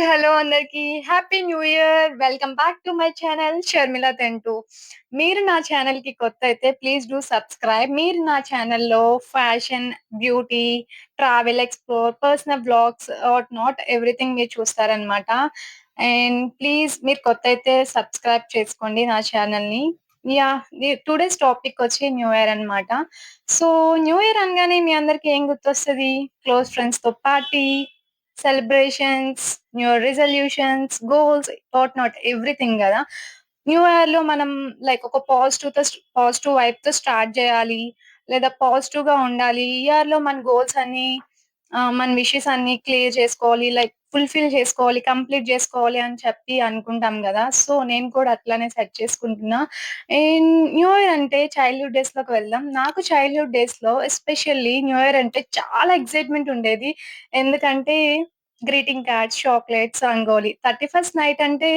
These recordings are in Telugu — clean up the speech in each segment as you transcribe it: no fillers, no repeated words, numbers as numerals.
హలో అందరికి. Happy new year. Welcome back to my channel Sharmila Tentu. మీరు నా ఛానల్‌కి కొత్తయితే ప్లీజ్ డూ సబ్స్క్రైబ్. మీరు నా ఛానల్‌లో fashion, beauty, travel explore, personal vlogs what not everything మీరు చూస్తారనమాట. అండ్ ప్లీజ్ మీరు కొత్తయితే సబ్స్క్రైబ్ చేసుకోండి నా ఛానల్‌ని. యాహ్! టుడేస్ టాపిక్ వచ్చి న్యూ ఇయర్ అనమాట. సో, న్యూ ఇయర్ అనగానే మీ అందరికి ఏం గుర్తొస్తది? క్లోజ్ ఫ్రెండ్స్‌తో party, celebrations, new year resolutions, goals what not everything గదా! న్యూ ఇయర్‌లో మనం లైక్ ఒక పాజిటివ్ వైబ్‌తో స్టార్ట్ జేయాలి. లేదా పాజిటివ్‌గా ఉండాలి. ఈ ఇయర్‌లో మన గోల్స్ అన్నీ మన విషెస్ అన్నీ క్లియర్ చేసుకోవాలి. లైక్ ఫుల్‌ఫిల్ చేసుకోవాలి, కంప్లీట్ జేసుకోవాలి అని చెప్పి అనుకుంటాం గదా! సో, నేను కూడా అట్లానే సెట్ చేసుకుంటున్నా. అండ్ న్యూ ఇయర్ అంటే చైల్డ్‌హుడ్ డేస్‌లోకి వెళ్దాం. నాకు చైల్డ్‌హుడ్ డేస్‌లో ఎస్పెషల్లీ న్యూ ఇయర్ అంటే చాలా ఎక్సైట్‌మెంట్ ఉండేది. ఎందుకంటే greeting cards, chocolates, rangoli. 31st night అంటే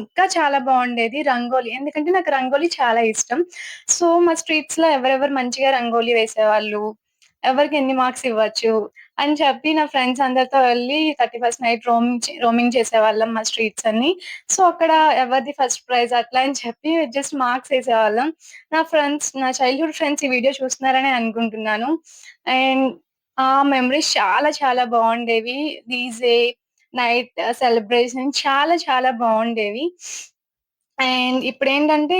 ఇంకా చాలా బావుండేది రంగోలి. ఎందుకంటే నాకు రంగోలి చాలా ఇష్టం. సో, మా స్ట్రీట్స్‌లో ఎవరెవరు మంచిగా రంగోలి వేసేవాళ్ళు, ఎవరికి ఎన్ని మార్క్స్ ఇవ్వచ్చు అని చెప్పి నా ఫ్రెండ్స్ అందరితో వెళ్లి 31st నైట్ రోమింగ్ చేసేవాళ్ళం మా స్ట్రీట్స్ అన్నీ. సో, అక్కడ ఎవరిది ఫస్ట్ ప్రైజ్ అట్లా అని చెప్పి జస్ట్ మార్క్స్ ఏసేవాళ్ళం. నా చైల్డ్‌హుడ్ ఫ్రెండ్స్ ఈ వీడియో చూస్తున్నారనే అనుకుంటున్నాను. అండ్ ఆ మెమోరీస్ చాలా చాలా బావుండేవి. డీజే, నైట్ సెలబ్రేషన్ చాలా చాలా బావుండేవి. అండ్ ఇప్పుడేంటంటే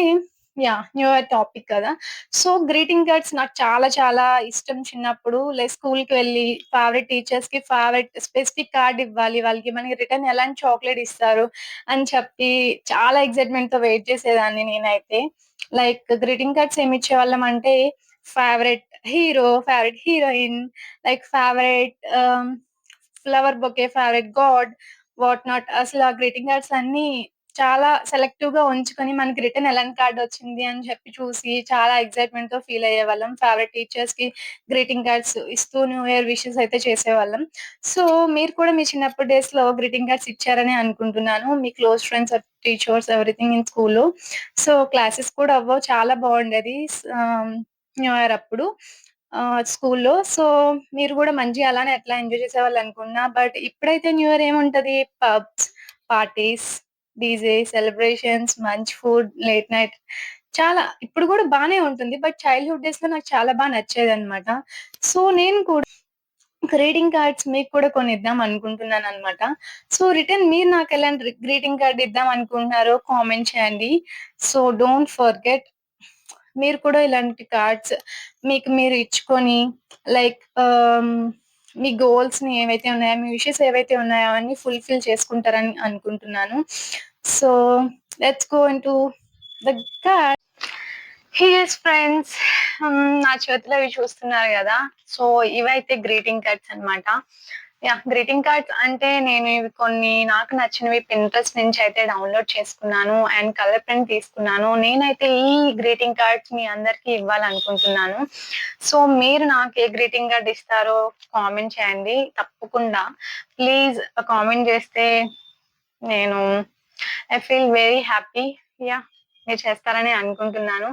న్యూ ఇయర్ టాపిక్ కదా! సో, గ్రీటింగ్ కార్డ్స్ నాకు చాలా చాలా ఇష్టం చిన్నప్పుడు. స్కూల్‌కి వెళ్ళి ఫేవరెట్ టీచర్స్‌కి స్పెసిఫిక్ కార్డ్ ఇవ్వాలి. వాళ్ళకి మనకి రిటర్న్ ఎలాంటి చాక్లేట్ ఇస్తారు అని చెప్పి చాలా ఎక్సైట్‌మెంట్‌తో వెయిట్ చేసేదాన్ని నేనైతే. లైక్ గ్రీటింగ్ కార్డ్స్ ఏమిచ్చేవాళ్ళమంటే favourite hero, favourite heroine, like favourite flower bouquet, favourite god, what not అసలు ఆ గ్రీటింగ్ కార్డ్స్ అన్నీ చాలా సెలెక్టివ్‌గా ఉంచుకొని మనకి రిటర్న్ ఎలాంటి కార్డొచ్చింది అని చెప్పి చూసి చాలా ఎక్సైట్‌మెంట్‌తో ఫీల్ అయ్యేవాళ్ళం. ఫేవరెట్ టీచర్స్‌కి గ్రీటింగ్ కార్డ్స్ ఇస్తూ న్యూ ఇయర్ విషెస్ అయితే చేసేవాళ్ళం. సో, మీరు కూడా మీ చిన్నప్పుడు డేస్‌లో గ్రీటింగ్ కార్డ్స్ ఇచ్చారనే అనుకుంటున్నాను. మీ close friends or teachers everything in స్కూల్‌లో. సో, క్లాసెస్ కూడా అవ్వవు చాలా బావుండేది. న్యూ ఇయర్ అప్పుడు స్కూల్‌లో. సో, మీరు గూడా మంచిగా అలానే ఎట్లా ఎంజాయ్ చేసేవాళ్ళనుకున్నా. బట్ ఇప్పుడైతే న్యూ ఇయర్ ఏముంటది పబ్స్, పార్టీస్, డీజే, సెలబ్రేషన్స్, మంచి ఫుడ్, లేట్ నైట్ చాలా ఇప్పుడు గూడా బానే ఉంటుంది. బట్ చైల్డ్‌హుడ్ డేస్‌లో నాకు చాలా నచ్చేదనమాట. సో, నేను కూడా గ్రీటింగ్ కార్డ్స్ మీకు కూడా కొనిద్దాం అనుకుంటున్నాననమాట. సో, రిటర్న్ మీరు నాకెలాంటి గ్రీటింగ్ కార్డ్ ఇద్దాం అనుకుంటున్నారో కామెంట్ చేయండి. సో, డోంట్ ఫర్గెట్ మీరు కూడా ఇలాంటి కార్డ్స్ మీకు మీరు ఇచ్చుకొని లైక్ మీ గోల్స్‌ని ఏవైతే ఉన్నాయో, మీ విషెస్ ఏవైతే ఉన్నాయో అవన్నీ ఫుల్‌ఫిల్ చేసుకుంటారని అనుకుంటున్నాను. So, let's go into the card. Yes friends. నా చేతిలో ఇవి చూస్తున్నారు గదా! సో, ఇవైతే గ్రీటింగ్ కార్డ్స్ అన్నమాట. గ్రీటింగ్ కార్డ్స్ అంటే నేను ఇవి కొన్ని నాకు నచ్చినవి పింట్రెస్ట్ నుంచి అయితే డౌన్‌లోడ్ చేసుకున్నాను. అండ్ కలర్ ప్రింట్ తీసుకున్నాను. నేనైతే ఈ గ్రీటింగ్ కార్డ్స్ మీ అందరికీ ఇవ్వాలనుకుంటున్నాను. సో, మీరు నాకు ఏ గ్రీటింగ్ కార్డ్ ఇస్తారో కామెంట్ చేయండి తప్పకుండా. ప్లీజ్ కామెంట్ చేస్తే నేను I feel very happy. Yeah! మీరు చేస్తారని అనుకుంటున్నాను.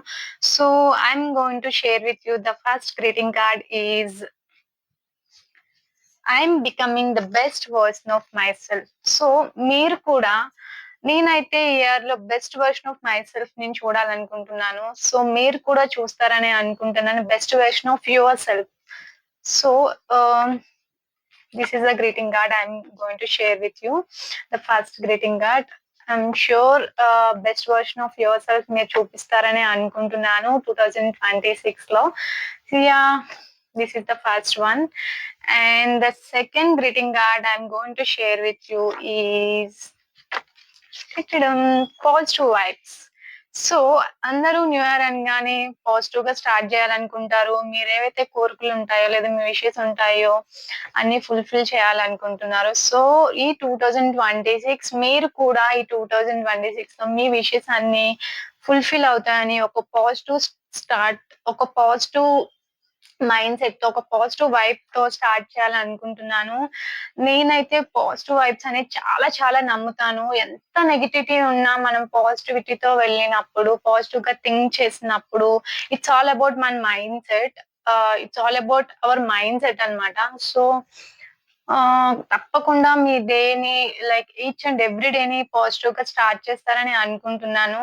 So, I'm going to share with you the first greeting card is I'm becoming the best version of myself. So, మీరు కూడా నేనైతే ఈ ఇయర్‌లో బెస్ట్ వర్షన్ ఆఫ్ మైసెల్ఫ్ నేను చూడాలనుకుంటున్నాను. సో, మీరు కూడా చూస్తారని అనుకుంటున్నాను. Best version of yourself. So, ah, this is the greeting card I'm going to share with you. The first greeting card. I'm sure best version of yourself మీరు చూపిస్తారని అనుకుంటున్నాను 2026లో. Yeah! This is the first one. And the second greeting card I'm going to share with you is positive vibes. So, అందరూ న్యూ ఇయర్ అనగానే పాజిటివ్‌గా స్టార్ట్ చేయాలనుకుంటారు. మీరేవైతే కోరికలుంటాయో లేదా మీ విషెస్ ఉంటాయో అన్నీ ఫుల్‌ఫిల్ చేయాలనుకుంటున్నారు. సో, ఈ 2026 మీరు కూడా ఈ 2026లో మీ విషెస్ అన్నీ ఫుల్‌ఫిల్ అవుతాయని ఒక పాజిటివ్ మైండ్‌సెట్‌తో, ఒక పాజిటివ్ వైబ్‌తో స్టార్ట్ చేయాలనుకుంటున్నాను. నేనైతే పాజిటివ్ వైబ్స్ అనేది చాలా చాలా నమ్ముతాను. ఎంత నెగటివిటీ ఉన్నా మనం పాజిటివిటీతో వెళ్ళినప్పుడు, పాజిటివ్‌గా థింక్ చేసినప్పుడు ఇట్స్ ఆల్ అబౌట్ మన mindset. It's all about our mindset అన్నమాట. సో, తప్పకుండా మీ డేని లైక్ ఈచ్ అండ్ ఎవ్రీ డేని పాజిటివ్‌గా స్టార్ట్ చేస్తారని అనుకుంటున్నాను.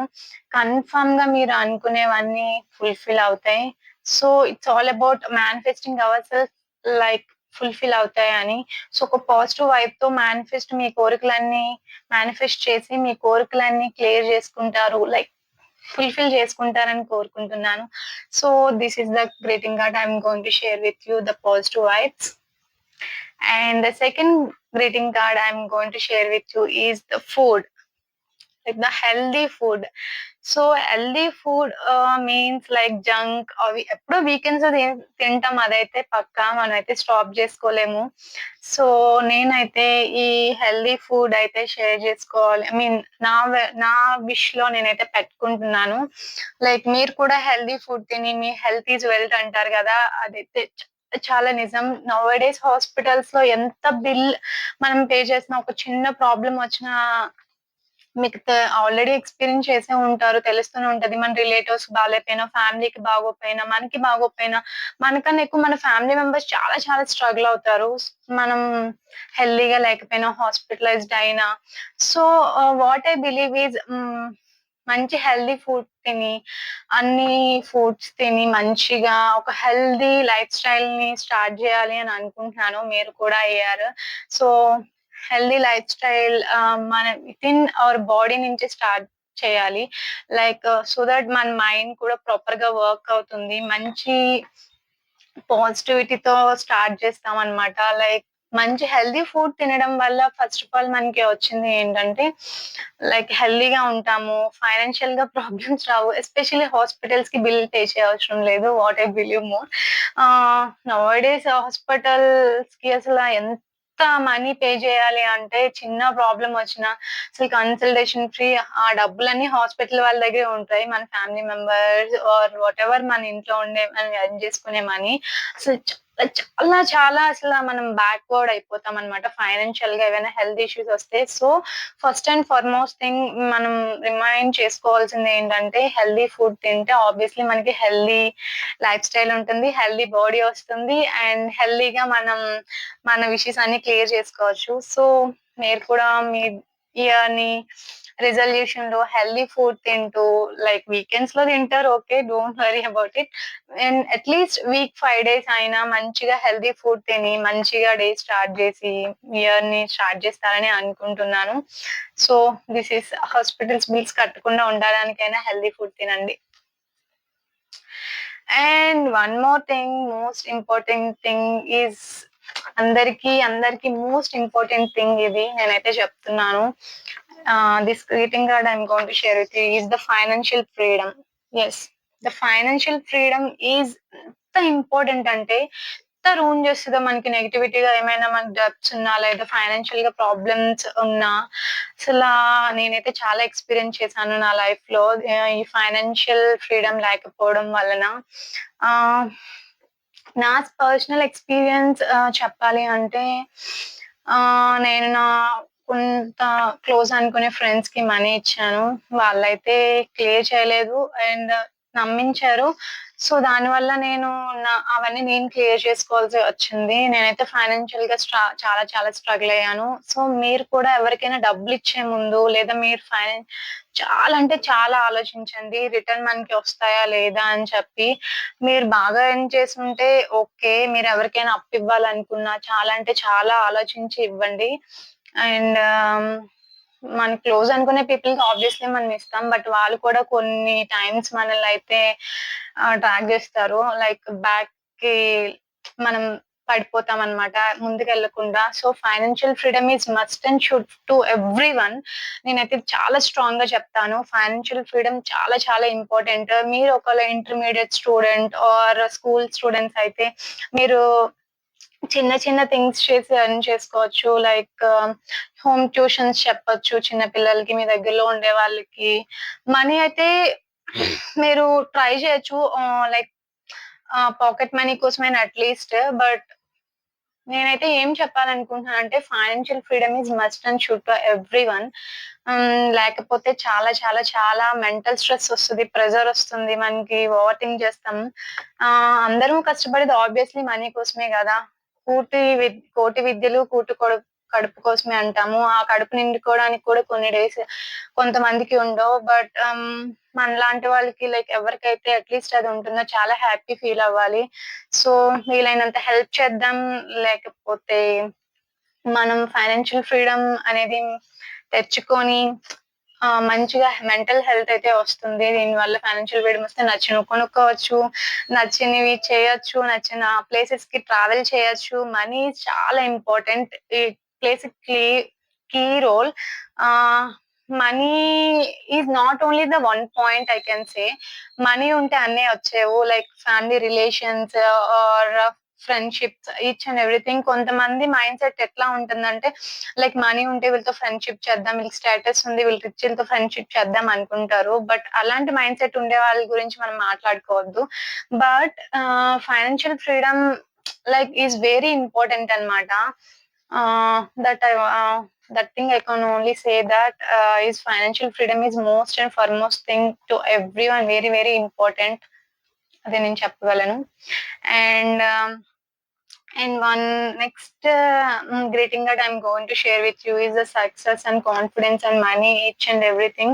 కన్ఫర్మ్‌గా మీరు అనుకునేవన్నీ ఫుల్‌ఫిల్ అవుతాయి. So, it's all about manifesting our self like fulfil అవుతాయని. సో, ఒక పాజిటివ్ వైబ్‌తో మీ కోరికలన్నీ మేనిఫెస్ట్ చేసి మీ కోరికలన్నీ క్లియర్ చేసుకుంటారు. లైక్ ఫుల్‌ఫిల్ చేసుకుంటారని కోరుకుంటున్నాను. So, this is the greeting card I am going to share with you the positive vibes. And the second greeting card I'm going to share with you is the food, like the healthy food. So healthy food means like junk అవి ఎప్పుడో వీకెండ్స్ తింటాం అదైతే పక్కా మనమైతే స్టాప్ చేసుకోలేము. సో నేనైతే ఈ హెల్తీ ఫుడ్ అయితే షేర్ చేసుకోవాలి. ఐ మీన్ నా విష్‌లో నేనైతే పెట్టుకుంటున్నాను. లైక్ మీరు కూడా హెల్తీ ఫుడ్ తిని మీ హెల్త్ ఈజ్ వెల్త్ అంటారు గదా! అదైతే చాలా నిజం. నౌ ఎ డేస్ హాస్పిటల్స్‌లో ఎంత బిల్ మనం పే చేసినా ఒక చిన్న ప్రాబ్లమ్ వచ్చినా మీకు ఆల్రెడీ ఎక్స్‌పీరియన్స్ చేసే ఉంటారు. తెలుస్తూనే ఉంటది. మన రిలేటివ్స్ బాలేపోయినా, ఫ్యామిలీకి బాగోకపోయినా, మనకి బాగోకపోయినా, మనకన్నా ఎక్కువ మన ఫ్యామిలీ మెంబర్స్ చాలా చాలా స్ట్రగుల్ అవుతారు. మనం హెల్తీగా లేకపోయినా, హాస్పిటలైజ్డ్ అయినా. So, what I believe is మంచి హెల్తీ ఫుడ్ తిని, అన్ని ఫుడ్స్ తిని మంచిగా ఒక హెల్తీ లైఫ్ స్టైల్‌ని స్టార్ట్ జేయాలి అని అనుకుంటున్నాను. మీరు కూడా అయ్యారు. సో హెల్తీ లైఫ్ స్టైల్ మన వితిన్ అవర్ బాడీ నుంచి స్టార్ట్ చేయాలి. లైక్ సో దట్ మన మైండ్ కూడా ప్రాపర్‌గా వర్క్ అవుతుంది. మంచి పాజిటివిటీతో స్టార్ట్ చేస్తామనమాట. లైక్ మంచి హెల్తీ ఫుడ్ తినడం వల్ల ఫస్ట్ ఆఫ్ ఆల్ మనకి వచ్చింది ఏంటంటే, లైక్ హెల్తీగా ఉంటాము. ఫైనాన్షియల్‌గా ప్రాబ్లమ్స్ రావు. ఎస్పెషల్లీ హాస్పిటల్స్‌కి బిల్ పే చేయవసరం లేదు. What I believe more. Nowadays హాస్పిటల్స్‌కి అసల ఎంత మనీ పే చేయాలి అంటే, చిన్న ప్రాబ్లమ్ వచ్చినా అసలు కన్సల్టేషన్ ఫ్రీ ఆ డబ్బులన్నీ హాస్పిటల్ వాళ్ళ దగ్గరే ఉంటాయి. మన ఫ్యామిలీ మెంబర్స్ ఆర్ వాటెవర్ మన ఇంట్లో ఉండే మనం ఎర్న్ చేసుకునే మనీ అసలు చాలా చాలా అసల మనం బ్యాక్వర్డ్ అయిపోతామనమాట. ఫైనాన్షియల్‌గా ఏవైనా హెల్త్ ఇష్యూస్ వస్తే. So, first and foremost thing మనం రిమైండ్ చేసుకోవాల్సింది ఏంటంటే, హెల్తీ ఫుడ్ తింటే ఆబ్వియస్లీ మనకి హెల్తీ లైఫ్ స్టైల్ ఉంటుంది. హెల్తీ బాడీ వస్తుంది. అండ్ హెల్తీగా మన విషెస్ అన్ని క్లియర్ చేసుకోవచ్చు. సో, మీరు కూడా మీ ఇయర్‌ని రిజల్యూషన్‌లో హెల్తీ ఫుడ్ తింటూ లైక్ వీకెండ్స్‌లో తింటారు okay. Don't worry about it. And at least week 5 days అయినా మంచిగా హెల్తీ ఫుడ్ తిని, మంచిగా డే స్టార్ట్ జేసి, ఇయర్‌ని స్టార్ట్ జేస్తారని అనుకుంటున్నాను. So, this is hospitals bills కట్టకుండా ఉండడానికైనా హెల్తీ ఫుడ్ తినండి. And one more thing most important thing is అందరికి మోస్ట్ ఇంపార్టెంట్ థింగ్ ఇది నేనైతే చెప్తున్నాను. This greeting card I'm going to share with you is the financial freedom. Yes, the financial freedom is ఎంత ఇంపార్టెంట్ అంటే ఎంత రూన్ చేస్తదో మనకి నెగటివిటీగా ఏమైనా మనకి డెబ్ట్స్ ఉన్నా లేదా ఫైనాన్షియల్‌గా ప్రాబ్లమ్స్ ఉన్నా అసలా నేనైతే చాలా ఎక్స్‌పీరియన్స్ చేశాను నా లైఫ్‌లో. ఈ ఫైనాన్షియల్ ఫ్రీడమ్ లేకపోవడం వలన. ఆహ్, నా పర్సనల్ ఎక్స్‌పీరియన్స్ చెప్పాలి అంటే నేను కొంత క్లోజ్ అనుకునే ఫ్రెండ్స్‌కి మనీ ఇచ్చాను. వాళ్ళైతే క్లియర్ చేయలేదు అండ్ నమ్మించారు. సో, దానివల్ల అవన్నీ నేను క్లియర్ చేసుకోవాల్సి వచ్చింది. నేనైతే ఫైనాన్షియల్‌గా చాలా చాలా స్ట్రగుల్ అయ్యాను. సో, మీరు కూడా ఎవరికైనా డబ్బులిచ్చే ముందు లేదా మీరు చాలా అంటే చాలా ఆలోచించండి. రిటర్న్ మనకి వస్తాయా లేదా అని చెప్పి. మీరు బాగా ఎర్న్ చేసుంటే ఓకే. మీరెవరికైనా అప్పివ్వాలనుకున్నా చాలా అంటే చాలా ఆలోచించి ఇవ్వండి. అండ్ మన క్లోజ్ అనుకునే పీపుల్‌కి ఆబ్వియస్‌లీ మనం ఇస్తాం. బట్ వాళ్ళు కూడా కొన్ని టైమ్స్ మనల్నయితే ట్రాక్ జేస్తారు. లైక్ బ్యాక్‌కి మనం పడిపోతామనమాట ముందుకెళ్ళకుండా. So, financial freedom is must and should to everyone. నేనైతే చాలా స్ట్రాంగ్‌గా చెప్తాను. ఫైనాన్షియల్ ఫ్రీడమ్ చాలా చాలా ఇంపార్టెంట్. మీరు ఒకవేళ intermediate student or school students అయితే మీరు చిన్న చిన్న థింగ్స్ చేసి ఎర్న్ చేసుకోవచ్చు. లైక్ హోమ్ ట్యూషన్స్ చెప్పొచ్చు చిన్న పిల్లలకి, మీ దగ్గరలో ఉండే వాళ్ళకి. మనీ అయితే మీరు ట్రై చేయొచ్చు. లైక్ పాకెట్ మనీ కోసమైనా అట్‌లీస్ట్. బట్ నేనైతే ఏం చెప్పాలనుకుంటున్నానంటే financial freedom is must and should to everyone. లేకపోతే చాలా చాలా చాలా మెంటల్ స్ట్రెస్ ఒస్తది. ప్రెషర్ ఒస్తుంది. మనకి ఓవర్ థింక్ చేస్తాం. అందరం కష్టపడేది ఆబ్వియస్‌లీ మనీ కోసమే గదా! కోటి విద్యలు కడుపు కోసమే అంటాము. ఆ కడుపు నిండుకోవడానికి కూడా కొన్ని డేస్ కొంతమందికి ఉండవు. బట్ మనలాంటి వాళ్ళకి లైక్ ఎవరికైతే అట్‌లీస్ట్ అది ఉంటుందో చాలా హ్యాపీ ఫీల్ అవ్వాలి. సో, వీలైనంత హెల్ప్ చేద్దాం. లేకపోతే మనం ఫైనాన్షియల్ ఫ్రీడమ్ అనేది తెచ్చుకొని మంచిగా మెంటల్ హెల్త్ అయితే వస్తుంది. దీనివల్ల ఫైనాన్షియల్ ఫ్రీడమ్ వస్తే నచ్చినవి కొనుక్కోవచ్చు, నచ్చినవి చేయొచ్చు, నచ్చిన ప్లేసెస్‌కి ట్రావెల్ చేయొచ్చు. మనీ చాలా important. It plays a key role. Ah, money is not only the one point I can say. Money ఉంటే అన్నీ వచ్చేవు. Like family relations or friendships each and everything. కొంతమంది మైండ్‌సెట్ ఎట్లా ఉంటుందంటే లైక్ మనీ ఉంటే వీళ్ళతో ఫ్రెండ్‌షిప్ చేద్దాం, వీళ్ళకి స్టేటస్ ఉంది, వీళ్ళు రిచ్ వీళ్ళతో ఫ్రెండ్‌షిప్ చేద్దాం అనుకుంటారు. బట్ అలాంటి మైండ్‌సెట్ ఉండే వాళ్ళ గురించి మనం మాట్లాడుకోవద్దు. But financial freedom like is very important అన్నమాట. That I that thing I can only say that is financial freedom is most and foremost thing to everyone, very very important. అదే నేను చెప్పగలను. And one next greeting that I'm going to share with you is the success and confidence and money, each and everything.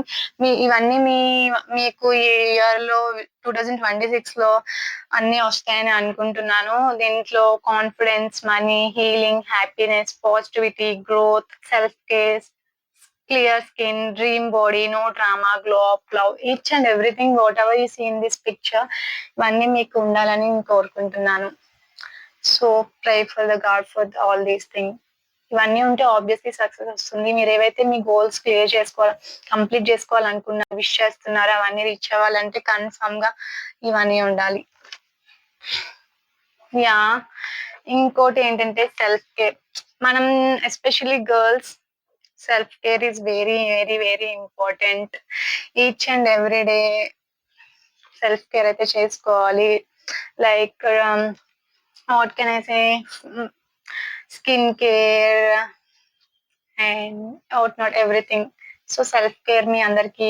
ఇవన్నీ మీకు ఈ ఇయర్ లో 2026 లో అన్ని వస్తాయని అనుకుంటున్నాను. దీంట్లో confidence, money, healing, happiness, positivity, growth, self care, clear skin, dream body, no drama, glow up, love, each and everything whatever you see in this picture ఇవన్నీ మీకు ఉండాలని నేను కోరుకుంటున్నాను. So pray for the God for all these thing. ఇవన్నీ ఉంటే ఆబ్వియస్లీ సక్సెస్ వస్తుంది. మీరు ఏవైతే మీ గోల్స్ కంప్లీట్ చేసుకోవాలనుకున్న విష్ చేస్తున్నారో అవన్నీ రీచ్ అవ్వాలంటే కన్ఫర్మ్ గా ఇవన్నీ ఉండాలి. యా, ఇంకోటి ఏంటంటే సెల్ఫ్ కేర్. మనం especially girls self care is very very very important. Each and every day self care అయితే చేసుకోవాలి. Like what can I say? Skin care and not everything. So self care మీ అందరికి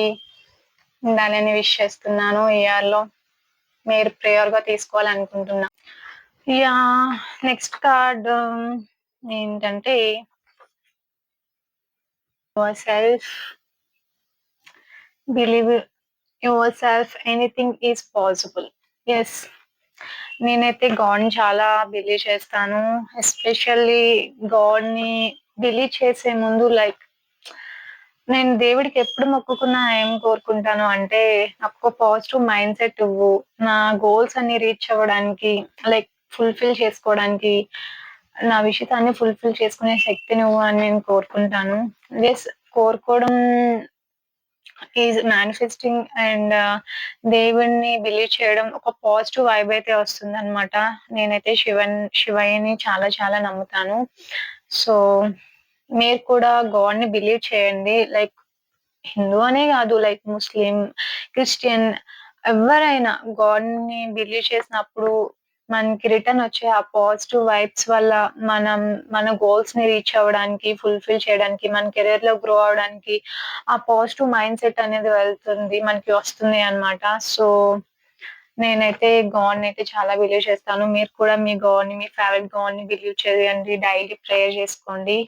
ఉండాలని విష్ చేస్తున్నాను. ఈ ఇయర్ లో మీరు ప్రేయర్ గా తీసుకోవాలనుకుంటున్నా. యా, నెక్స్ట్ కార్డ్ ఏంటంటే yourself, believe yourself, anything is possible. Yes, నేనైతే గాడ్‌ని చాలా బిలీవ్ చేస్తాను. ఎస్పెషల్లీ గాడ్‌ని బిలీవ్ చేసే ముందు లైక్ నేను దేవుడికి ఎప్పుడు మొక్కుకున్నా ఏం కోరుకుంటాను అంటే నాకు పాజిటివ్ మైండ్ సెట్ ఇవ్వు, నా గోల్స్ అన్ని రీచ్ అవ్వడానికి, లైక్ ఫుల్ఫిల్ చేసుకోవడానికి, నా విషయాన్ని ఫుల్ఫిల్ చేసుకునే శక్తి నువ్వు అని నేను కోరుకుంటాను. ఎస్, కోరుకోవడం ఈజ్ మేనిఫెస్టింగ్ అండ్ దేవుడిని బిలీవ్ చేయడం ఒక పాజిటివ్ వైబ్ అయితే వస్తుందన్నమాట. నేనైతే శివయ్యని చాలా చాలా నమ్ముతాను. సో మీరు కూడా గాడ్‌ని బిలీవ్ చేయండి. లైక్ హిందూ అనే కాదు, లైక్ ముస్లిం, క్రిస్టియన్ ఎవ్వరైనా గాడ్‌ని బిలీవ్ చేసినప్పుడు మనకి రిటర్న్ వచ్చే ఆ పాజిటివ్ వైబ్స్ వల్ల మన గోల్స్‌ని రీచ్ అవ్వడానికి, ఫుల్ఫిల్ చేయడానికి, మన కెరియర్‌లో గ్రో అవ్వడానికి ఆ పాజిటివ్ మైండ్ సెట్ అనేది మనకి వస్తుంది అన్నమాట. సో నేనైతే గాడ్‌ని అయితే చాలా బిలీవ్ చేస్తాను. మీరు కూడా మీ గాడ్‌ని, మీ ఫేవరెట్ గాడ్‌ని బిలీవ్ చేయండి. డైలీ ప్రేయర్ చేసుకోండి.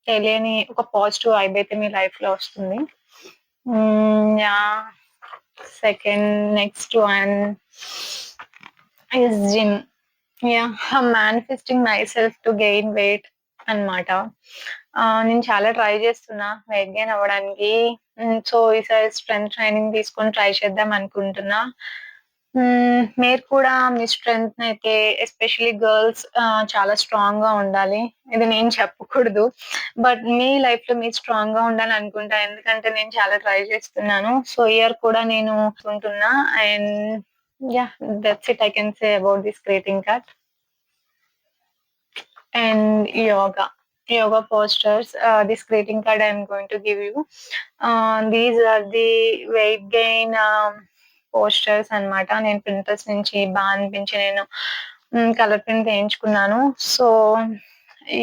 తెలియని ఒక పాజిటివ్ వైబ్ అయితే మీ లైఫ్‌లో వస్తుంది. Yeah! Next one is gym. Yeah! Manifesting my self to gain weight అన్నమాట. నేను చాలా ట్రై చేస్తున్నా వెయిట్ గెయిన్ అవ్వడానికి. సో ఈసారి స్ట్రెంత్ ట్రైనింగ్ తీసుకొని ట్రై చేద్దాం అనుకుంటున్నా. మీరు కూడా మీ స్ట్రెంగ్త్‌నైతే ఎస్పెషల్లీ గర్ల్స్ చాలా స్ట్రాంగ్‌గా ఉండాలి. ఇది నేను చెప్పకూడదు. బట్ మీ లైఫ్‌లో మీరు స్ట్రాంగ్‌గా ఉండాలనుకుంటా. ఎందుకంటే నేను చాలా ట్రై చేస్తున్నాను. సో ఇయర్ కూడా నేను ఉంటున్నా. And yeah! That's it I can say about this greeting card. And yoga postures. This greeting card I'm going to give you. These are the weight gain postures అన్నమాట. నేను Pinterest నుంచి బాగా అనిపించి నేను కలర్ ప్రింట్ వేయించుకున్నాను. So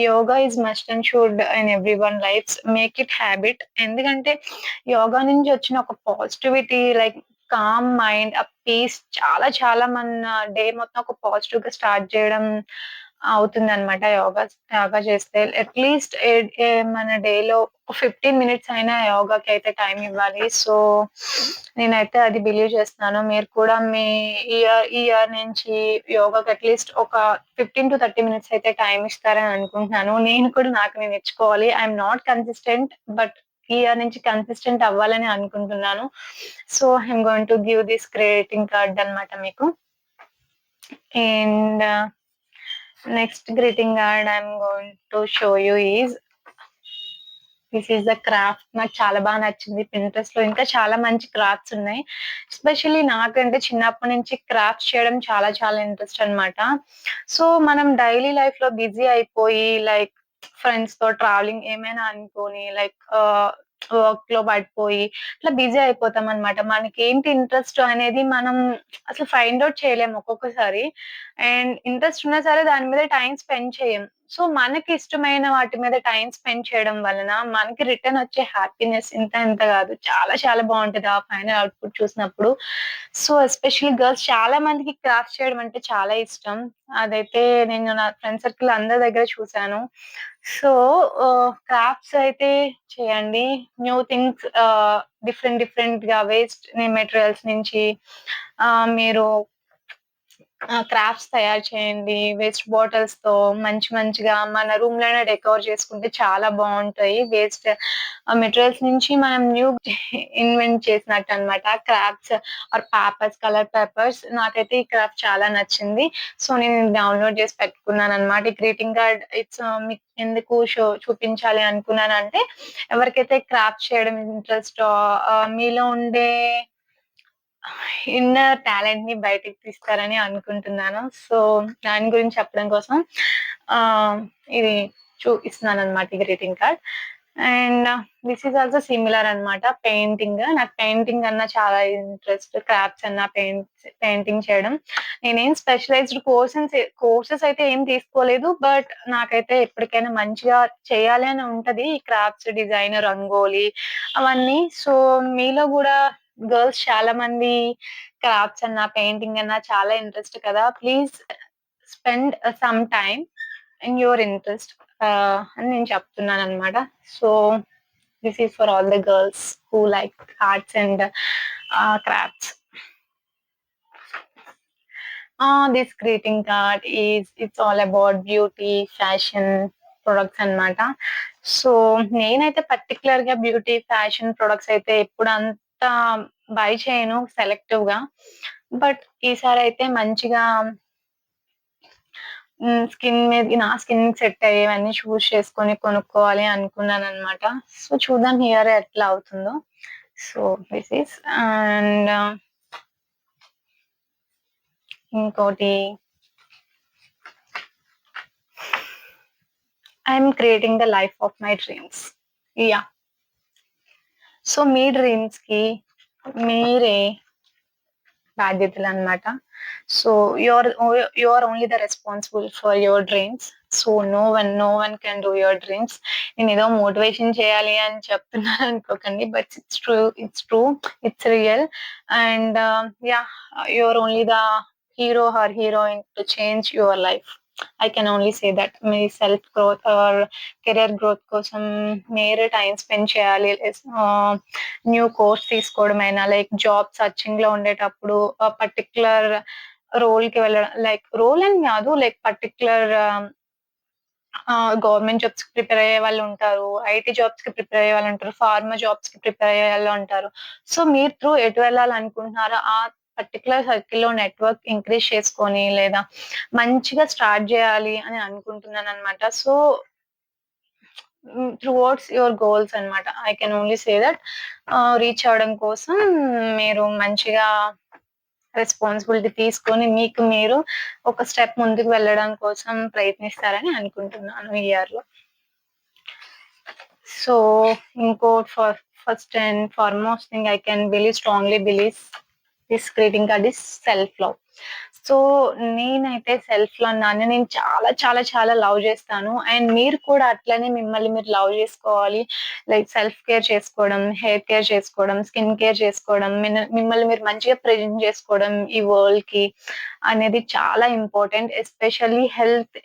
yoga is must and should in everyone lifes. Make it habit. ఎందుకంటే యోగా నుంచి వచ్చిన ఒక పాజిటివిటీ, లైక్ కామ్ మైండ్, ఆ పీస్ చాలా చాలా మన డే మొత్తం ఒక పాజిటివ్ గా స్టార్ట్ చేయడం అవుతుందనమాట యోగా యోగా చేస్తే. అట్‌లీస్ట్ మన డేలో 15 మినిట్స్ అయినా యోగాకైతే టైం ఇవ్వాలి. సో, నేనైతే అది బిలీవ్ చేస్తున్నాను. మీరు కూడా మీ ఈ ఇయర్ నుంచి యోగాకి అట్‌లీస్ట్ ఒక 15-30 మినిట్స్ అయితే టైమ్ ఇస్తారని అనుకుంటున్నాను. నేను కూడా నాకు నేను ఇచ్చుకోవాలి. ఐయామ్ నాట్ కన్సిస్టెంట్ బట్ ఈ ఇయర్ నుంచి కన్సిస్టెంట్ అవ్వాలని అనుకుంటున్నాను. So, I'm going to give this greeting card అన్నమాట మీకు. And next greeting card I'm going to show you is this is the craft. నాకు చాలా బాగా నచ్చింది. పింట్రెస్ట్‌లో ఇంకా చాలా మంచి క్రాఫ్ట్స్ ఉన్నాయి. ఎస్పెషల్లీ నాకంటే చిన్నప్పటి నుంచి క్రాఫ్ట్స్ చేయడం చాలా చాలా ఇంట్రెస్ట్ అన్నమాట. సో, మనం డైలీ లైఫ్‌లో బిజీ అయిపోయి లైక్ ఫ్రెండ్స్‌తో ట్రావెలింగ్ ఏమైనా అనుకోని లైక్ వర్క్‌లో పడిపోయి ఇట్లా బిజీ అయిపోతామన్నమాట. మనకేంటి ఇంట్రెస్ట్ అనేది మనం అసలు ఫైండ్ ఔట్ చేయలేము ఒక్కొక్కసారి. అండ్ ఇంట్రెస్ట్ ఉన్నా సరే దాని మీద టైమ్ స్పెండ్ చేయం. సో, మనకిష్టమైన వాటి మీద టైమ్ స్పెండ్ చేయడం వలన మనకి రిటర్న్ వచ్చే హ్యాపీనెస్ ఇంత ఇంత గాదు. చాలా చాలా బావుంటది ఆ ఫైనల్ అవుట్‌పుట్ చూసినప్పుడు. సో, ఎస్పెషల్లీ గర్ల్స్ చాలా మందికి క్రాఫ్ట్స్ చేయడం అంటే చాలా ఇష్టం. అదైతే నేను నా ఫ్రెండ్ సర్కిల్ అందరి దగ్గర చూసాను. సో, క్రాఫ్ట్స్ అయితే చేయండి. న్యూ థింగ్స్ డిఫరెంట్ డిఫరెంట్‌గా వేస్ట్ మెటీరియల్స్ నుంచి మీరు క్రాఫ్ట్స్ తయారు చేయండి. వేస్ట్ బాటిల్స్‌తో మంచి మంచిగా మన రూమ్‌లోనే డెకోర్ చేసుకుంటే చాలా బావుంటాయి. వేస్ట్ మెటీరియల్స్ నుంచి మనం న్యూ ఇన్వెంట్ చేసినట్టనమాట. Crafts or papers, colour papers నాకైతే ఈ క్రాఫ్ట్ చాలా నచ్చింది. సో, నేను డౌన్‌లోడ్ చేసి పెట్టుకున్నాననమాట. ఈ గ్రీటింగ్ కార్డ్ మీకు ఎందుకు చూపించాలి అనుకున్నానంటే, ఎవరికైతే క్రాఫ్ట్ చేయడం ఇంట్రెస్టో మీలో ఉండే ఇన్నర్ టాలెంట్‌ని బయటికి తీస్తారని అనుకుంటున్నాను. సో, దాని గురించి చెప్పడం కోసం ఆహ్, ఇది ఇస్తున్నాననమాట ఈ greeting card. And this is also similar అనమాట. పెయింటింగ్. నాకు పెయింటింగ్ అన్నా చాలా ఇంట్రెస్ట్. క్రాఫ్ట్స్ అన్నా, పెయింటింగ్ చేయడం. నేనేం స్పెషలైజ్డ్ కోర్సెస్ అయితే ఏం తీసుకోలేదు. బట్ నాకైతే ఎప్పటికైనా మంచిగా చేయాలి అని ఉంటది. ఈ క్రాఫ్ట్స్, డిజైన్, రంగోలి అవన్నీ. సో, మీలో గూడా గర్ల్స్ చాలా మంది క్రాఫ్ట్స్ అన్నా, పెయింటింగ్ అన్నా చాలా ఇంట్రెస్ట్ కదా! Please spend some time in your interest అని నేను చెప్తున్నాననమాట. So, this is for all the girls who like arts and crafts. This greeting card it's all about beauty, fashion products అన్నమాట. సో, నేనైతే పర్టిక్యులర్‌గా బ్యూటీ, ఫ్యాషన్ ప్రొడక్ట్స్ అయితే ఎప్పుడు అంత బై చేయను సెలెక్టివ్‌గా. బట్ ఈసారైతే మంచిగా నా స్కిన్‌కి సెట్ అయ్యేవన్నీ చేసుకొని కొనుక్కోవాలి అనుకున్నానన్నమాట. సో, చూద్దాం ఈ ఇయర్ ఎట్లా అవుతుందో. సో, దిస్ ఈస్ అండ్ ఇంకోటి I'm creating the life of my dreams. Yeah! So, మీ డ్రీమ్స్‌కి మీరే బాధ్యతలనమాట. So, you are only the responsible for your dreams. So, no one can do your dreams. నేనేదో మోటివేషన్ చేయాలి అని చెప్తున్నాను అనుకోకండి. But it's true. It's real. And yeah! You are only the hero or heroine to change your life. I can only say that. మీ self growth or career growth కోసం మీరే టైమ్ స్పెండ్ చేయాలి. న్యూ కోర్స్ తీసుకోవడమైనా, లైక్ జాబ్ సర్చింగ్‌లో ఉండేటప్పుడు పర్టిక్యులర్ రోల్‌కి వెళ్ళడం లైక్ రోల్ అని గాదు. లైక్ పర్టిక్యులర్ గవర్నమెంట్ జాబ్స్‌కి ప్రిపేర్ అయ్యే వాళ్ళుంటారు. ఐటీ జాబ్స్‌కి ప్రిపేర్ అయ్యే వాళ్ళుంటారు. ఫార్మా జాబ్స్‌కి ప్రిపేర్ అయ్యే వాళ్ళుంటారు. సో, మీరు త్రూ ఎటు వెళ్ళాలనుకుంటున్నారో ఆ పర్టిక్యులర్ సర్కిల్‌లో నెట్వర్క్ ఇంక్రీజ్ చేసుకొని, లేదా మంచిగా స్టార్ట్ జేయాలి అని అనుకుంటున్నాననమాట. సో, టువర్డ్స్ యువర్ గోల్స్ అన్నమాట. I can only say that reach అవ్వడం కోసం మీరు మంచిగా రెస్పాన్సిబిలిటీ తీసుకొని మీకు మీరు ఒక స్టెప్ ముందుకు వెళ్ళడం కోసం ప్రయత్నిస్తారని అనుకుంటున్నాను ఈ ఇయర్‌లో. So, first and foremost thing I can strongly believe this greeting card is self love. So, నేనైతే సెల్ఫ్‌లో నన్ను నేను చాలా, చాలా, చాలా లవ్ జేస్తాను. అండ్ మీరు కూడా అట్లనే మిమ్మల్ని మీరు లవ్ జేసుకోవాలి. లైక్ సెల్ఫ్ కేర్ చేసుకోవడం, హెయిర్ కేర్ చేసుకోవడం, స్కిన్ కేర్ చేసుకోవడం, మిమ్మల్ని మీరు మంచిగా ప్రెజెంట్ జేసుకోవడం ఈ వరల్డ్‌కి అనేది చాలా ఇంపార్టెంట్. ఎస్పెషల్లీ హెల్త్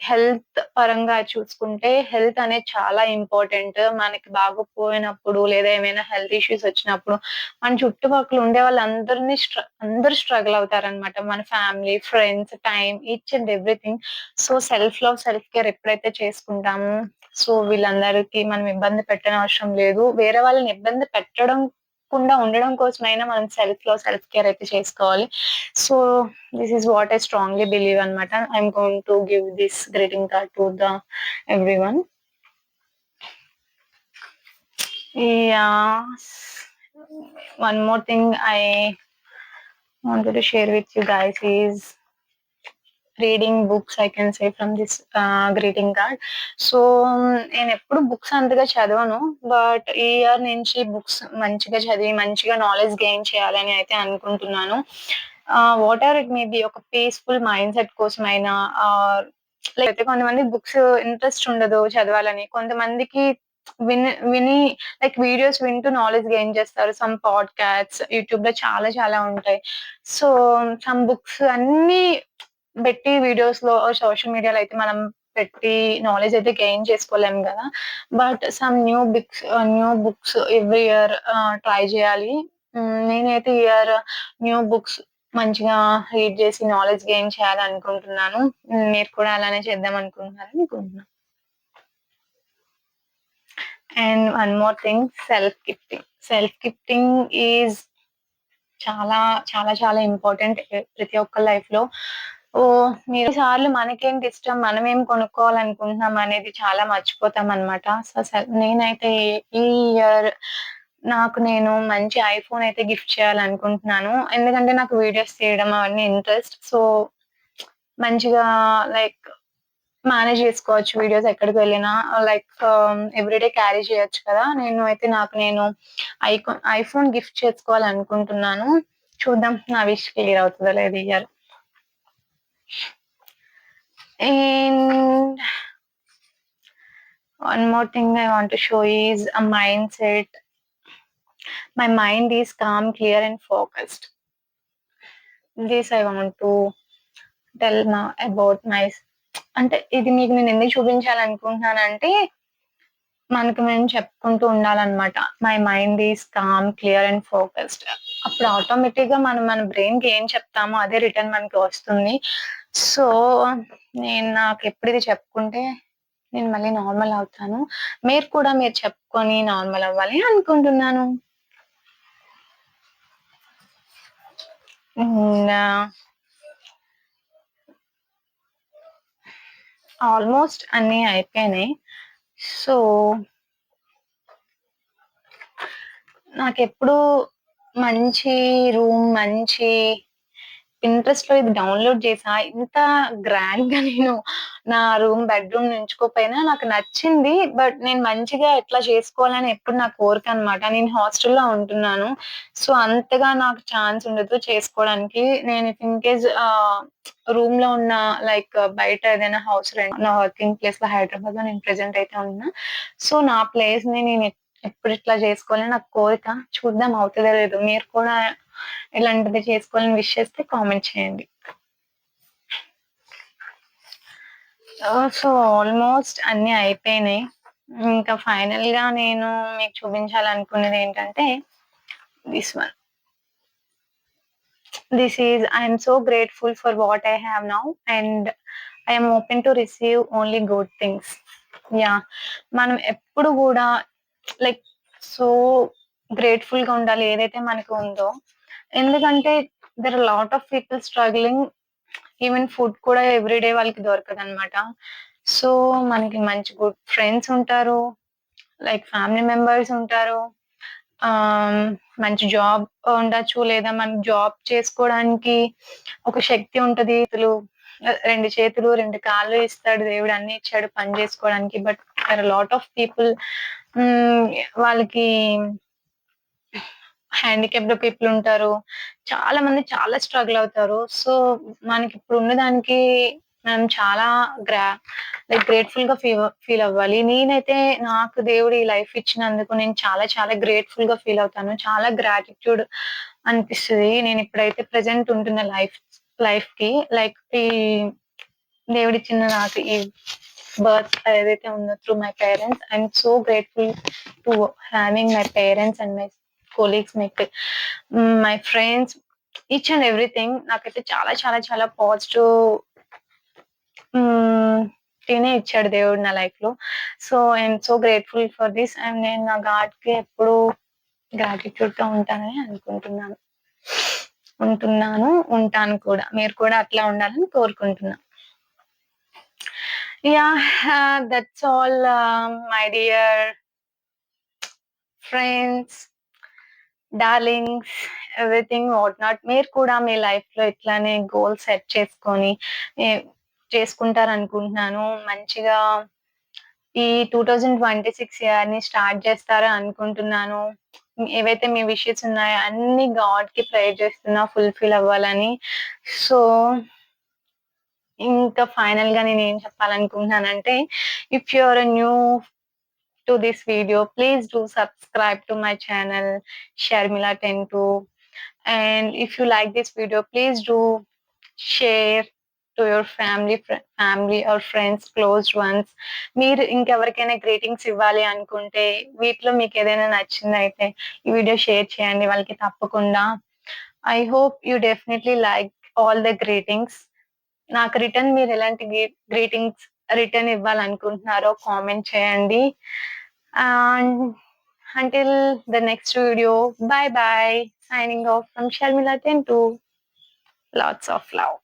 పరంగా చూసుకుంటే హెల్త్ అనేది చాలా ఇంపార్టెంట్. మనకి బాగోపోయినప్పుడు లేదా ఏమైనా హెల్త్ ఇష్యూస్ వచ్చినప్పుడు మన చుట్టుపక్కల ఉండే వాళ్ళందరిని అందరూ స్ట్రగుల్ అవుతారనమాట. మన family, friends, time each and everything. So, self love, self care ఎప్పుడైతే చేసుకుంటామో, సో, వీళ్ళందరికీ మనం ఇబ్బంది పెట్టనవసరం లేదు. వేరే వాళ్ళని ఇబ్బంది పెట్టడం కుండా ఉండడం కోసమైనా మనం సెల్ఫ్ లవ్, సెల్ఫ్ కేర్ అయితే చేసుకోవాలి. So, this is what I strongly believe అనమాట. I'm going to give this greeting card to everyone. Yeah. One more thing I wanted to share with you guys is reading books I can say from this greeting card. So, నేనెప్పుడు బుక్స్ అంతగా చదవను. బట్ ఈ ఇయర్ నుంచి బుక్స్ మంచిగా చదివి, మంచిగా నాలెడ్జ్ గెయిన్ చేయాలని అయితే అనుకుంటున్నాను. వాటెవర్ ఇట్ మే బీ ఒక పీస్‌ఫుల్ మైండ్‌సెట్ కోసమైనా లేకపోతే కొంతమందికి బుక్స్ ఇంట్రెస్ట్ ఉండదు చదవాలని. కొంతమందికి విని లైక్ వీడియోస్ వింటూ నాలెడ్జ్ గెయిన్ చేస్తారు. సమ్ పాడ్‌కాస్ట్స్ యూట్యూబ్‌లో చాలా చాలా ఉంటాయి. సో, సమ్ బుక్స్ అన్నీ పెట్టి వీడియోస్‌లో సోషల్ మీడియాలో అయితే మనం పెట్టి నాలెడ్జ్ అయితే గెయిన్ చేసుకోలేము గదా! But some new books every year try జేయాలి. నేనైతే ఈ ఇయర్ న్యూ బుక్స్ మంచిగా రీడ్ జేసి నాలెడ్జ్ గెయిన్ చేయాలనుకుంటున్నాను. మీరు కూడా అలానే చేద్దాం అనుకుంటున్నారని అనుకుంటున్నా. And one more thing self gifting. Self gifting is చాలా, చాలా, చాలా ఇంపార్టెంట్ ప్రతి ఒక్కళ్ళ లైఫ్‌లో. మీరు సార్లు మనకేంటి ఇష్టం, మనమేం కొనుక్కోవాలనుకుంటున్నాం అనేది చాలా మర్చిపోతామనమాట. సో, నేనైతే ఈ ఇయర్ నాకు నేను మంచి ఐఫోన్ అయితే గిఫ్ట్ చేయాలనుకుంటున్నాను. ఎందుకంటే నాకు వీడియోస్ తీయడం అవన్నీ ఇంట్రెస్ట్. సో, మంచిగా లైక్ మేనేజ్ చేసుకోవచ్చు వీడియోస్ ఎక్కడికి వెళ్ళినా. లైక్ ఎవ్రీడే క్యారీ చేయొచ్చు కదా! నాకు నేను ఐఫోన్ గిఫ్ట్ చేసుకోవాలనుకుంటున్నాను. చూద్దాం నా విష్ క్లియర్ అవుతదో లేదో ఈ year. And one more thing I want to show is a mindset. My mind is calm, clear and focused. This I want to tell about అంటే ఇది మీకు నేను ఎందుకు చూపించాలనుకుంటున్నానంటే, మనకు మేము చెప్పుకుంటూ ఉండాలనమాట. My mind is com, clear and focused. అప్పుడు ఆటోమేటిక్‌గా మనం మన బ్రెయిన్‌కి ఏం చెప్తామో అదే రిటర్న్ మనకి వస్తుంది. సో, నాకెప్పుడు ఇది చెప్పుకుంటే నేను మళ్ళీ నార్మల్ అవుతాను. మీరు కూడా చెప్పుకొని నార్మల్ అవ్వాలి అనుకుంటున్నాను. ఆల్మోస్ట్ అన్నీ అయిపోయినాయి. సో, నాకెప్పుడు మంచి మంచి పింట్రెస్ట్‌లో ఇది డౌన్‌లోడ్ చేశా. ఇంత గ్రాండ్‌గా నేను నా బెడ్‌రూమ్‌ని ఎంచుకోకపోయినా నాకు నచ్చింది. బట్ నేను మంచిగా ఎట్లా చేసుకోవాలని ఎప్పుడు నా కోరికనమాట. నేను హాస్టల్‌లో ఉంటున్నాను. సో, అంతగా నాకు ఛాన్స్ ఉండదు చేసుకోవడానికి. నేను ఇఫ్ ఇన్‌కేస్ రూమ్‌లో ఉన్న లైక్ బయట ఏదైనా హౌస్ రెంట్ నా వర్కింగ్ ప్లేస్‌లో హైదరాబాద్‌లో నేను ప్రెజెంట్ అయితే ఉన్నా. సో, నా ప్లేస్‌ని నేను ఎప్పుడు ఇట్లా చేసుకోవాలని నాకు కోరిక. చూద్దాం అవుతదో లేదో. మీరు కూడా ఇలాంటిది చేసుకోవాలని విష్ చేస్తే కామెంట్ చేయండి. సో, ఆల్మోస్ట్ అన్నీ అయిపోయినాయి. ఇంకా ఫైనల్‌గా నేను మీకు చూపించాలనుకున్నదేంటంటే this one. This is I am so grateful for what I have now and I am open to receive only good things. Yeah! మనం ఎప్పుడు గూడా లైక్ సో గ్రేట్‌ఫుల్‌గా ఉండాలి ఏదైతే మనకు ఉందో. ఎందుకంటే there are lot of people struggling. Even food కూడా ఎవ్రీ డే వాళ్ళకి దొరకదనమాట. సో, మనకి మంచి గుడ్ ఫ్రెండ్స్ ఉంటారు. లైక్ ఫ్యామిలీ మెంబర్స్ ఉంటారు. ఆహ్, మంచి జాబ్ ఉండొచ్చు. లేదా మనం జాబ్ చేసుకోవడానికి ఒక శక్తి ఉంటది. 2 చేతులు, 2 కాళ్ళు ఇస్తాడు దేవుడు. అన్నీ ఇచ్చాడు పని జేసుకోవడానికి. But there are lot of people వాళ్ళకి హ్యాండిక్యాప్డ్ పీపుల్ ఉంటారు. చాలా మంది చాలా స్ట్రగుల్ అవుతారు. సో, మనకిప్పుడు ఉన్నదానికి మనం చాలా గ్రా గ్రేట్‌ఫుల్‌గా ఫీల్ అవ్వాలి. నేనైతే నాకు దేవుడు ఈ లైఫ్ ఇచ్చినందుకు నేను చాలా చాలా గ్రేట్‌ఫుల్‌గా ఫీల్ అవుతాను. చాలా గ్రాటిట్యూడ్ అనిపిస్తది. నేనిప్పుడైతే ప్రెజెంట్ ఉంటున్న లైఫ్‌కి ఈ దేవుడిచ్చిన నాకు ఈ బర్త్ ఏదైతే ఉందో through my parents I'm so grateful to having my parents and my colleagues, my friends, each and everything నాకైతే చాలా చాలా చాలా పాజిటివ్ హ్మ్. తినే ఇచ్చాడు దేవుడు నా లైఫ్‌లో. So, I'm so grateful for this and నేను నా గాడ్‌కి ఎప్పుడూ గ్రాటిట్యూడ్‌తో ఉంటానని అనుకుంటున్నాను. ఉంటున్నాను, ఉంటాను కూడా. మీరు కూడా అట్లా ఉండాలని కోరుకుంటున్నా. That's all my dear friends, darlings, everything what not. మీరు కూడా మీ లైఫ్‌లో ఇట్లానే గోల్ సెట్ చేసుకొని ఎ చేసుకుంటారనుకుంటున్నాను. మంచిగా ఈ 2026 ఇయర్‌ని స్టార్ట్ చేస్తారని అనుకుంటున్నాను. ఏవైతే మీ విషెస్ ఉన్నాయో అన్నీ గాడ్‌కి ప్రేయర్ చేస్తున్నా ఫుల్‌ఫిల్ అవ్వాలని. సో, ఇంకా ఫైనల్‌గా నేనేం చెప్పాలనుకుంటున్నానంటే, if you are new to this video, please do subscribe to my channel Sharmila102, and if you like this video, please do share to your family or friends, closed ones. మీరు ఇంకెవరికైనా గ్రీటింగ్స్ ఇవ్వాలి అనుకుంటే వీటిలో మీకు ఏదైనా నచ్చిందయితే ఈ వీడియో షేర్ చేయండి వాళ్ళకి తప్పకుండా. I hope you definitely like all the greetings. నాకు రిటర్న్ మీరు ఎలాంటి గ్రీటింగ్స్ రిటర్న్ ఇవ్వాలనుకుంటున్నారో కామెంట్ చేయండి. And until the next video, bye bye. Signing off from Sharmila Tentu. Lots of love.